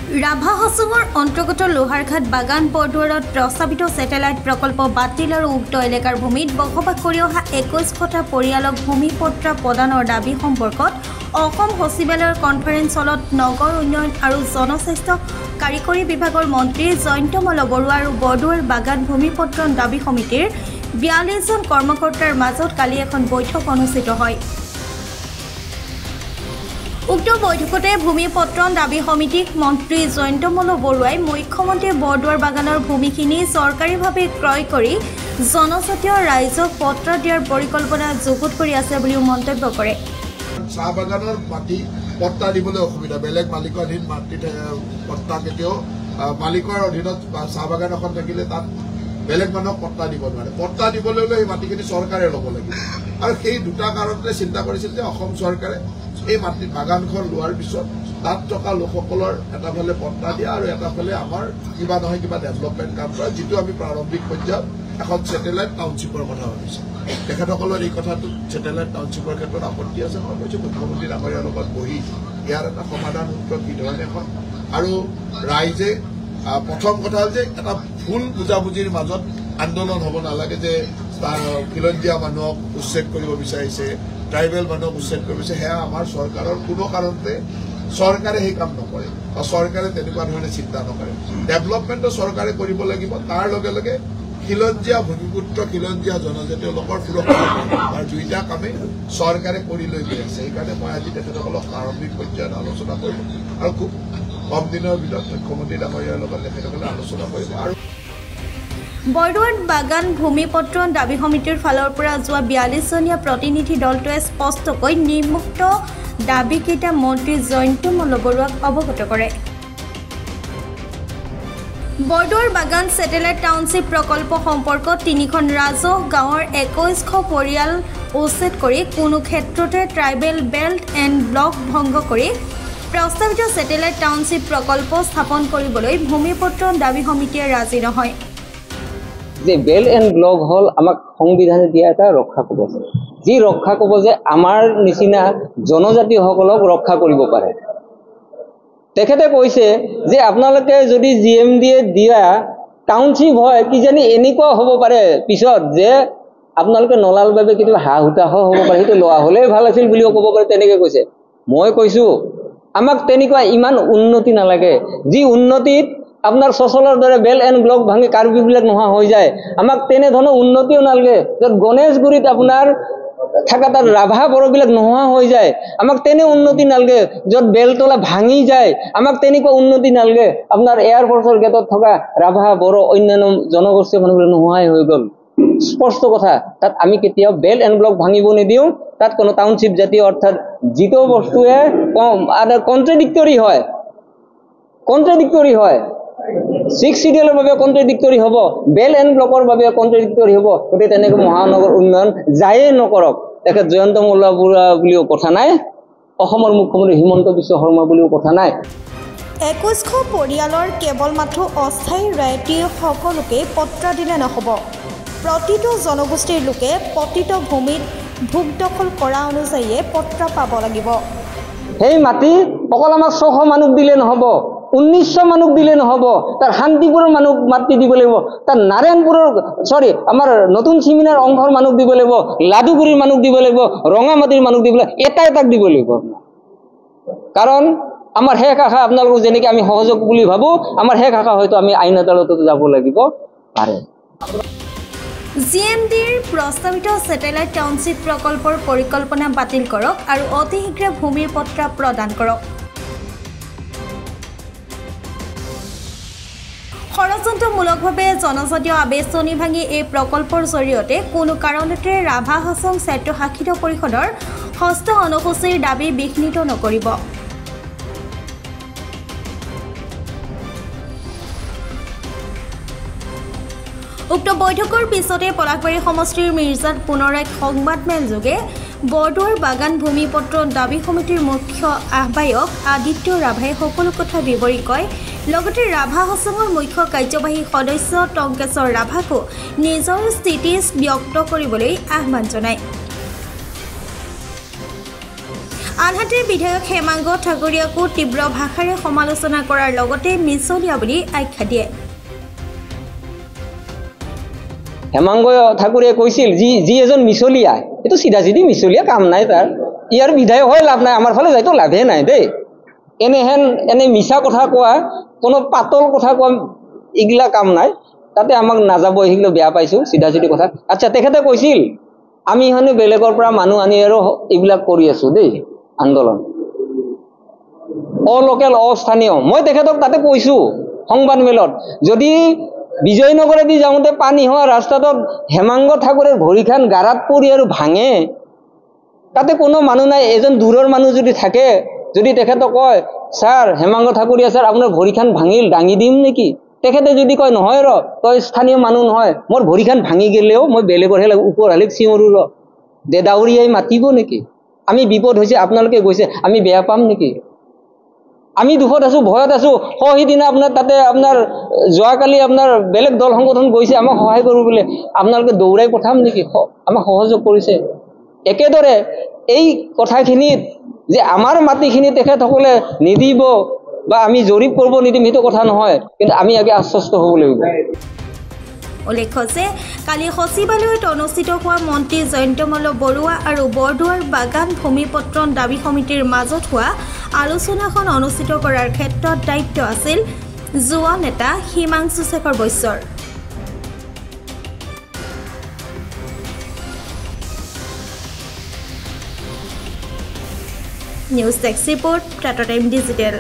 ৰাভা হাছঙৰ অন্তৰ্গত লোহাৰঘাট বাগান বৰদুৱাৰত প্ৰস্তাৱিত ছেটেলাইট প্ৰকল্প বাতিল আৰু উক্ত এলেকাৰ ভূমিত বসবাস কৰি অহা 21টা পৰিয়ালক ভূমিপট্টা প্ৰদানৰ দাবী সম্পৰ্কত অসম সচিবালয়ৰ কনফাৰেন্স হলত নগৰ উন্নয়ন আৰু জনস্বাস্থ্য কাৰিকৰী বিভাগৰ মন্ত্ৰী জয়ন্ত মল বৰুৱা আৰু বৰদুৱাৰ বাগান ভূমিপট্টন দাবী সমিতিৰ 42জন কৰ্মকৰ্তাৰ মাজত কালি এখন বৈঠক অনুষ্ঠিত হয়। উক্ত বৈঠকতে ভূমিপট্টন দাবী সমিতিক মন্ত্ৰী জয়ন্ত মল বৰুৱাই মুখ্যমন্ত্ৰী বৰদুৱাৰ বাগানৰ ভূমিখিনি চৰকাৰীভাৱে ক্ৰয় কৰি জনজাতীয় ৰাইজক পট্টা দিয়াৰ পৰিকল্পনা যুগুত কৰি আছে বুলিও মন্তব্য কৰে। চাহ বাগানৰ মাটি পট্টা দিবলৈ অসুবিধা, বেলেগ মালিকৰ অধীন মাটি পট্টা কেতিয়াও মালিকৰ অধীনত চাহ বাগান এখন থাকিলে তাত বেলেগ মানুহক পট্টা দিব নোৱাৰে। পট্টা দিবলৈ হ'লে সেই মাটিখিনি চৰকাৰে ল'ব লাগিব আৰু সেই দুটা কাৰণতে চিন্তা কৰিছিল যে অসম চৰকাৰে এই মাটি বাগানখন লোৱাৰ পিছত তাত থকা লোকসকলৰ এটা ফালে পট্টা দিয়া আৰু এটা ফালে আমাৰ কিবা নহয় কিবা ডেভেলপমেণ্ট কাম কৰা, যিটো আমি প্ৰাৰম্ভিক পৰ্যায়ত এখন ছেটেলাইট টাউনশ্বিপৰ কথা ভাবিছোঁ। তেখেতসকলৰ এই কথাটো ছেটেলাইট টাউনশ্বিপৰ ক্ষেত্ৰত আপত্তি আছে। মই কৈছোঁ মুখ্যমন্ত্ৰী ডাঙৰীয়াৰ লগত বহি ইয়াৰ এটা সমাধান সূত্ৰ কিধৰণে হয় আৰু ৰাইজে প্ৰথম কথা হ'ল যে এটা ভুল বুজাবুজিৰ মাজত আন্দোলন হ'ব নালাগে যে খিলঞ্জীয়া মানুহক উচ্ছেদ কৰিব বিচাৰিছে, ট্ৰাইবেল মানুহক উচ্ছেদ কৰিব বিচাৰিছে। সেয়া আমাৰ চৰকাৰৰ কোনো কাৰণতে চৰকাৰে সেই কাম নকৰে বা চৰকাৰে তেনেকুৱা ধৰণে চিন্তা নকৰে। ডেভেলপমেণ্টটো চৰকাৰে কৰিব লাগিব, তাৰ লগে লগে খিলঞ্জীয়া ভূমিপুত্ৰ খিলঞ্জীয়া জনজাতীয় লোকৰ সুৰক্ষা আৰু দুইটা কামেই চৰকাৰে কৰি লৈ গৈ আছে। সেইকাৰণে মই আজি তেখেতসকলক প্ৰাৰম্ভিক পৰ্যায়ত আলোচনা কৰিম আৰু খুব কম দিনৰ ভিতৰত মুখ্যমন্ত্ৰী ডাঙৰীয়াৰ লগত তেখেতসকলে আলোচনা কৰিব। আৰু বৰদুৱাৰত বাগান ভূমিপট্টন দাবী সমিতিৰ ফালৰ পৰা যোৱা 42জনীয়া প্ৰতিনিধি দলটোৱে স্পষ্টকৈ নিম্নোক্ত দাবীকেইটা মন্ত্ৰী জয়ন্ত মল বৰুৱাক অৱগত কৰে। বৰদুৱাৰ বাগান ছেটেলাইট টাউনশ্বিপ প্ৰকল্প সম্পৰ্কত 3খন ৰাজহ গাঁৱৰ 2100 পৰিয়াল উচ্ছেদ কৰি কোনো ক্ষেত্ৰতে ট্ৰাইবেল বেল্ট এণ্ড ব্লক ভংগ কৰি প্ৰস্তাৱিত ছেটেলাইট টাউনশ্বিপ প্ৰকল্প স্থাপন কৰিবলৈ ভূমিপট্টন দাবী সমিতিয়ে ৰাজি নহয়। যে বেল্ট এণ্ড ব্লক হ'ল আমাক সংবিধানে দিয়া এটা ৰক্ষা কবচ, যি ৰক্ষা কবচে আমাৰ নিচিনা জনজাতিসকলক ৰক্ষা কৰিব পাৰে। তেখেতে কৈছে যে আপোনালোকে যদি GMDয়ে দিয়া টাউনশ্বিপ হয় কিজানি এনেকুৱা হ'ব পাৰে পিছত যে আপোনালোকে নলাৰ বাবে কেতিয়াবা হাঁহ হুতাহ হ'ব পাৰে, সেইটো লোৱা হ'লেই ভাল আছিল বুলিও ক'ব পাৰে, তেনেকৈ কৈছে। মই কৈছোঁ আমাক তেনেকুৱা ইমান উন্নতি নালাগে, যি উন্নতিত আপোনাৰ চচলৰ দৰে বেল এণ্ড ব্লক ভাঙি কাৰ্বিবিলাক নোহোৱা হৈ যায়। আমাক তেনেধৰণৰ উন্নতিও নালাগে য'ত গণেশগুৰিত আপোনাৰ থকা তাত ৰাভা বড়োবিলাক নোহোৱা হৈ যায়। আমাক তেনে উন্নতি নালাগে য'ত বেলতলা ভাঙি যায়। আমাক তেনেকুৱা উন্নতি নালাগে আপোনাৰ এয়াৰফৰ্চৰ গেটত থকা ৰাভা বড়ো অন্যান্য জনগোষ্ঠীয় মানুহবিলাক নোহোৱাই হৈ গ'ল। স্পষ্ট কথা, তাত আমি কেতিয়াও বেল এণ্ড ব্লক ভাঙিব নিদিওঁ। তাত কোনো টাউনশ্বিপ জাতীয় অৰ্থাৎ যিটো বস্তুৱে কণ্ট্ৰাডিক্টৰী হয় 6 চিডিউলৰ বাবে কণ্ট্ৰাডিক্টৰী হ'ব, বেল এণ্ড ব্লকৰ বাবে কণ্ট্ৰাডিক্টৰী হ'ব। গতিকে তেনেকৈ মহানগৰ উন্নয়ন যায়ে নকৰক, তেখেত জয়ন্ত মল বৰুৱা বুলিও কথা নাই, অসমৰ মুখ্যমন্ত্ৰী হিমন্ত বিশ্ব শৰ্মা বুলিও কথা নাই। 2100 পৰিয়ালৰ কেৱল মাথো অস্থায়ী ৰাইটি সকলোকে পট্টা দিলে নহ'ব। প্ৰতিটো জনগোষ্ঠীৰ লোকে পতিত ভূমিত ভোগ দখল কৰা অনুযায়ীয়ে পট্টা পাব লাগিব। সেই মাটি অকল আমাক 600 মানুহ দিলে নহ'ব, 1900 মানুহ দিলে নহ'ব, তাৰ শান্তিপুৰৰ মানুহ মাটি দিব লাগিব, তাৰ নাৰায়ণপুৰৰ আমাৰ নতুন চিমিনাৰ অংশৰ মানুহ দিব লাগিব, লাডুগুৰিৰ মানুহ দিব লাগিব, ৰঙামাটিৰ মানুহ দিব লাগিব, এটাক দিব লাগিব। কাৰণ আমাৰ শেষ আশা আপোনালোকক যেনেকৈ আমি সহযোগ বুলি ভাবোঁ, আমাৰ শেষ আশা হয়তো আমি আইন আদালতত যাব লাগিব পাৰে। GMDৰ প্ৰস্তাৱিত ছেটেলাইট টাউনশ্বিপ প্ৰকল্পৰ পৰিকল্পনা বাতিল কৰক আৰু অতি শীঘ্ৰে ভূমিৰ পট্টা প্ৰদান কৰক। ষড়যন্ত্ৰমূলকভাৱে জনজাতীয় আবেচনি ভাঙি এই প্ৰকল্পৰ জৰিয়তে কোনো কাৰণতে ৰাভা হাছং স্বায়ত্তশাসিত পৰিষদৰ 6ষ্ঠ অনুসূচীৰ দাবী বিঘ্নিত নকৰিব। উক্ত বৈঠকৰ পিছতে পলাশবাৰী সমষ্টিৰ মিৰ্জাত পুনৰ এক সংবাদমেলযোগে বৰদুৱাৰ বাগান ভূমিপট্টন দাবী সমিতিৰ মুখ্য আহ্বায়ক আদিত্য ৰাভাই সকলো কথা বিৱৰি কয়। লগতে ৰাভা হাছঙৰ মুখ্য কাৰ্যবাহী সদস্য টংকেশ্বৰ ৰাভাকো নিজৰ স্থিতি ব্যক্ত কৰিবলৈ আহ্বান জনায়। আনহাতে বিধায়ক হেমাংগ ঠাকুৰীয়াকো তীব্ৰ ভাষাৰে সমালোচনা কৰাৰ লগতে মিছলীয়া বুলি আখ্যা দিয়ে। হেমাংগ ঠাকুৰীয়াই কৈছিল যি এজন মিছলীয়া, এইটো চিধা চিধি মিছলীয়া, কাম নাই তাৰ, ইয়াৰ বিধায়ক হৈ লাভ নাই, আমাৰ ফালে যাইতো লাভে নাই দেই। এনে মিছা কথা কোৱা, কোনো পাতল কথা কোৱা, এইগিলা কাম নাই, তাতে আমাক নাযাব, এইগুলো বেয়া পাইছো, চিধা চিধি কথা। আচ্ছা, তেখেতে কৈছিল আমি হনে বেলেগৰ পৰা মানুহ আনি আৰু এইবিলাক কৰি আছো দেই আন্দোলন, অলোকেল অস্থানীয়। মই তেখেতক তাতে কৈছো সংবাদ মেলত, যদি বিজয়নগৰেদি যাওঁতে পানী হোৱা ৰাস্তাটোত হেমাংগ ঠাকুৰৰ ভৰিখান গাৰাত পৰি আৰু ভাঙে, তাতে কোনো মানুহ নাই, এজন দূৰৰ মানুহ যদি থাকে, যদি তেখেতক কয় ছাৰ হেমাংগ ঠাকুৰীয়া ছাৰ আপোনাৰ ভৰিখান ভাঙিল, দাঙি দিম নেকি? তেখেতে যদি কয় নহয় ৰ, তই স্থানীয় মানুহ নহয়, মোৰ ভৰিখান ভাঙি গেলেও মই বেলেগৰহে ওপৰ হালিক চিঞৰো ৰ, দেদাউৰিয়াই মাতিব নেকি? আমি বিপদ হৈছে, আপোনালোকে গৈছে, আমি বেয়া পাম নেকি? আমি দুখত আছো, ভয়ত আছো, সিদিনা আপোনাৰ তাতে আপোনাৰ যোৱাকালি আপোনাৰ বেলেগ দল সংগঠন গৈছে আমাক সহায় কৰো বোলে, আপোনালোকে দৌৰাই পঠাম নেকি? আমাক সহযোগ কৰিছে। একেদৰে এই কথাখিনিত যে আমাৰ মাটিখিনি তেখেতসকলে নিদিব বা আমি জৰীপ কৰিব নিদিম, সেইটো কথা নহয়, কিন্তু আমি আগে আশ্বস্ত হ'ব লাগিব। উল্লেখ্য যে কালি সচিবালয়ত অনুষ্ঠিত হোৱা মন্ত্ৰী জয়ন্তমল্ল বৰুৱা আৰু বৰদুৱাৰ বাগান ভূমিপত্ৰণ দাবী সমিতিৰ মাজত হোৱা আলোচনাখন অনুষ্ঠিত কৰাৰ ক্ষেত্ৰত দায়িত্ব আছিল যুৱ নেতা হিমাংশু শেখৰ বৈশ্যৰ। News desk report, Tata time digital.